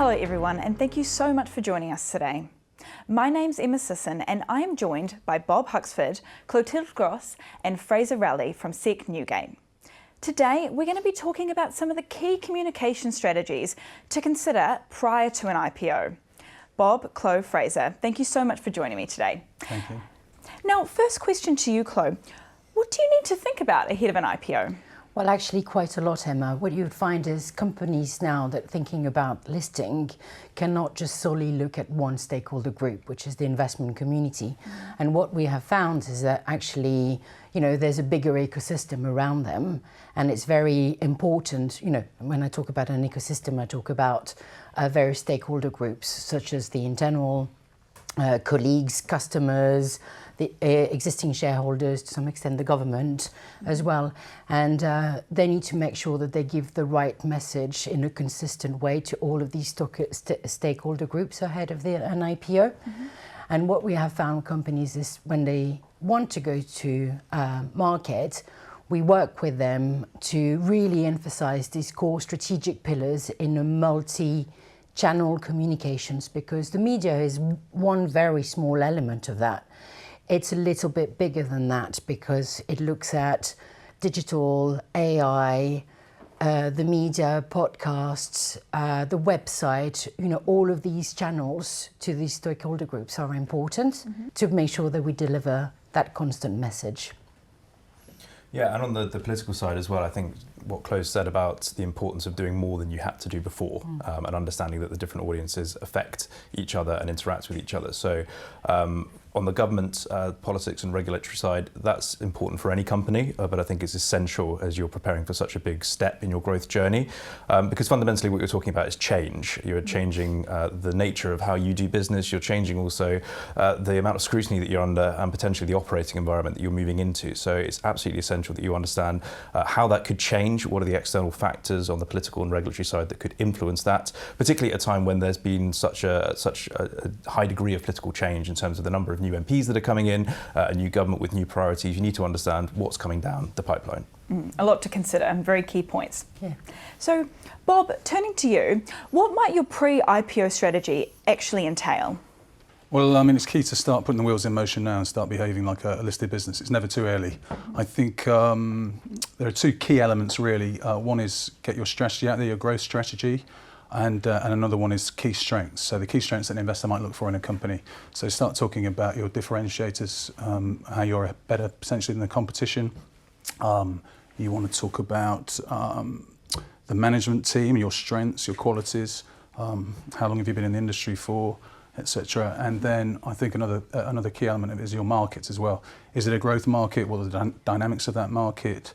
Hello everyone, and thank you so much for joining us today. My name's Emma Sisson and I am joined by Bob Huxford, Clotilde Gross and Fraser Rowley from SEC Newgate. Today we're going to be talking about some of the key communication strategies to consider prior to an IPO. Bob, Chloe, Fraser, thank you so much for joining me today. Thank you. Now, first question to you, Chloe. What do you need to think about ahead of an IPO? Well, actually quite a lot, Emma. What you would find is companies now that thinking about listing cannot just solely look at one stakeholder group, which is the investment community. And what we have found is that actually, there's a bigger ecosystem around them. And it's very important, when I talk about an ecosystem, I talk about various stakeholder groups, such as the internal colleagues, customers, the existing shareholders, to some extent the government as well. And they need to make sure that they give the right message in a consistent way to all of these stakeholder groups ahead of an IPO. And what we have found companies is when they want to go to market, we work with them to really emphasize these core strategic pillars in a multi-channel communications, because the media is one very small element of that. It's a little bit bigger than that because it looks at digital, AI, the media, podcasts, the website, all of these channels to these stakeholder groups are important to make sure that we deliver that constant message. Yeah, and on the political side as well, I think what Chloe said about the importance of doing more than you had to do before and understanding that the different audiences affect each other and interact with each other. So on the government politics and regulatory side, that's important for any company, but I think it's essential as you're preparing for such a big step in your growth journey, because fundamentally what you're talking about is change. You're changing the nature of how you do business, you're changing also the amount of scrutiny that you're under and potentially the operating environment that you're moving into. So it's absolutely essential that you understand how that could change, what are the external factors on the political and regulatory side that could influence that, particularly at a time when there's been such a high degree of political change in terms of the number of new MPs that are coming in, a new government with new priorities. You need to understand what's coming down the pipeline. A lot to consider and very key points. Yeah. So, Bob, turning to you, what might your pre-IPO strategy actually entail? Well, it's key to start putting the wheels in motion now and start behaving like a listed business. It's never too early. I think there are two key elements really. One is get your strategy out there, your growth strategy, and another one is key strengths. So the key strengths that an investor might look for in a company. So start talking about your differentiators, how you're better essentially than the competition. You want to talk about the management team, your strengths, your qualities, how long have you been in the industry for, etc. And then I think another key element of it is your markets as well. Is it a growth market? What are the dynamics of that market?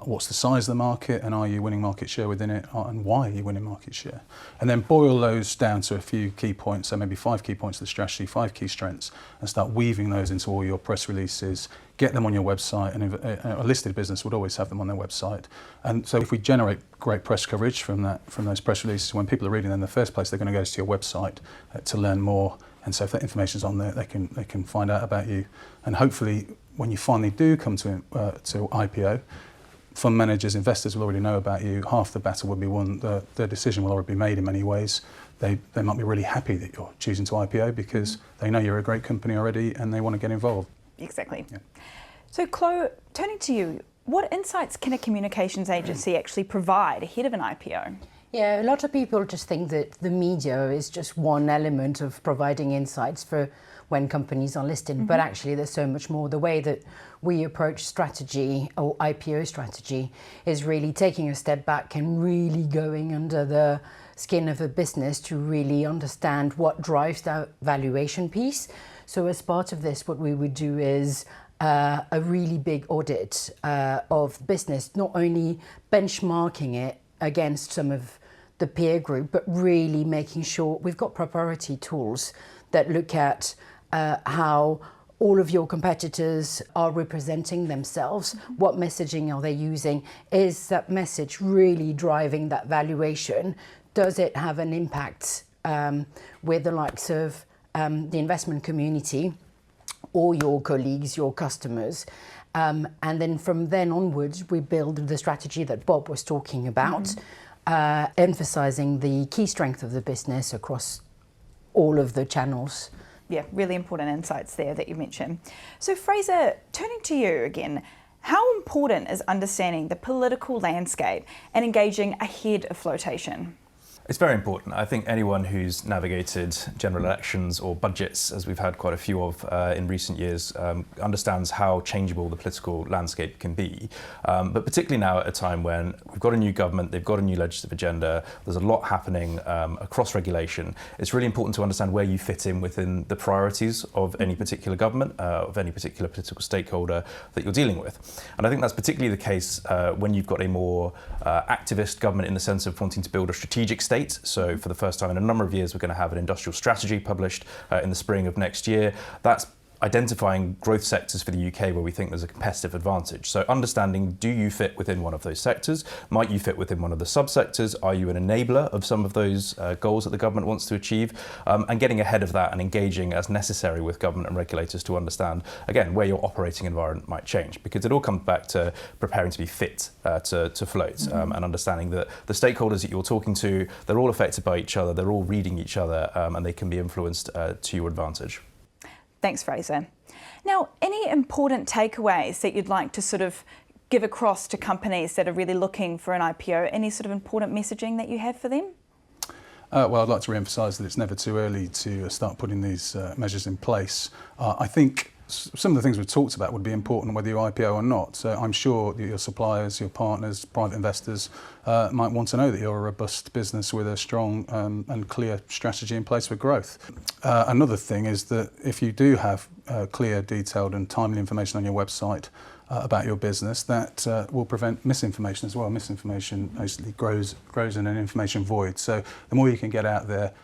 What's the size of the market, and are you winning market share within it, and why are you winning market share? And then boil those down to a few key points, so maybe 5 key points of the strategy, 5 key strengths, and start weaving those into all your press releases, get them on your website, and a listed business would always have them on their website. And so if we generate great press coverage from those press releases, when people are reading them in the first place, they're going to go to your website to learn more. And so if that information's on there, they can find out about you. And hopefully, when you finally do come to IPO, fund managers, investors will already know about you. Half the battle will be won. Their decision will already be made in many ways. They might be really happy that you're choosing to IPO because they know you're a great company already and they want to get involved. Exactly. Yeah. So, Chloe, turning to you, what insights can a communications agency actually provide ahead of an IPO? Yeah, a lot of people just think that the media is just one element of providing insights for when companies are listed, but actually there's so much more. The way that we approach strategy or IPO strategy is really taking a step back and really going under the skin of a business to really understand what drives that valuation piece. So as part of this, what we would do is a really big audit of business, not only benchmarking it against some of the peer group, but really making sure we've got proprietary tools that look at how all of your competitors are representing themselves, what messaging are they using, is that message really driving that valuation, does it have an impact with the likes of the investment community or your colleagues, your customers, and then from then onwards we build the strategy that Bob was talking about. emphasising the key strength of the business across all of the channels. Yeah, really important insights there that you mentioned. So Fraser, turning to you again, how important is understanding the political landscape and engaging ahead of flotation? It's very important. I think anyone who's navigated general elections or budgets, as we've had quite a few of in recent years, understands how changeable the political landscape can be. But particularly now at a time when we've got a new government, they've got a new legislative agenda, there's a lot happening across regulation. It's really important to understand where you fit in within the priorities of any particular government, of any particular political stakeholder that you're dealing with. And I think that's particularly the case when you've got a more activist government in the sense of wanting to build a strategic state. So for the first time in a number of years, we're going to have an industrial strategy published in the spring of next year. That's identifying growth sectors for the UK where we think there's a competitive advantage. So understanding, do you fit within one of those sectors? Might you fit within one of the subsectors? Are you an enabler of some of those goals that the government wants to achieve? And getting ahead of that and engaging as necessary with government and regulators to understand, again, where your operating environment might change. Because it all comes back to preparing to be fit to float and understanding that the stakeholders that you're talking to, they're all affected by each other, they're all reading each other, and they can be influenced to your advantage. Thanks, Fraser. Now, any important takeaways that you'd like to sort of give across to companies that are really looking for an IPO? Any sort of important messaging that you have for them? Well, I'd like to re-emphasise that it's never too early to start putting these measures in place. I think some of the things we've talked about would be important whether you IPO or not. So I'm sure that your suppliers, your partners, private investors might want to know that you're a robust business with a strong and clear strategy in place for growth. Another thing is that if you do have clear, detailed and timely information on your website about your business, that will prevent misinformation as well. Misinformation basically grows in an information void. So the more you can get out there,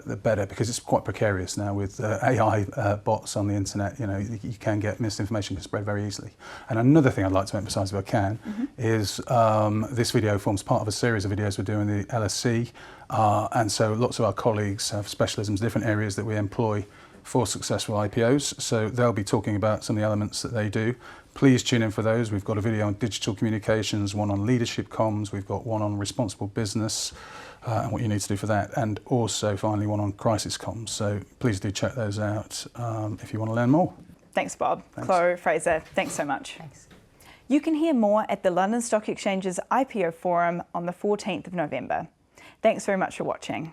the better, because it's quite precarious now with AI bots on the internet. You know, you can get misinformation can spread very easily. And another thing I'd like to emphasise, if I can, is this video forms part of a series of videos we're doing the LSEG, and so lots of our colleagues have specialisms, different areas that we employ for successful IPOs. So they'll be talking about some of the elements that they do. Please tune in for those. We've got a video on digital communications, one on leadership comms, we've got one on responsible business, and what you need to do for that, and also finally one on crisis comms. So please do check those out if you want to learn more. Thanks, Bob. Thanks. Chloe, Fraser, thanks so much. Thanks. You can hear more at the London Stock Exchange's IPO Forum on the 14th of November. Thanks very much for watching.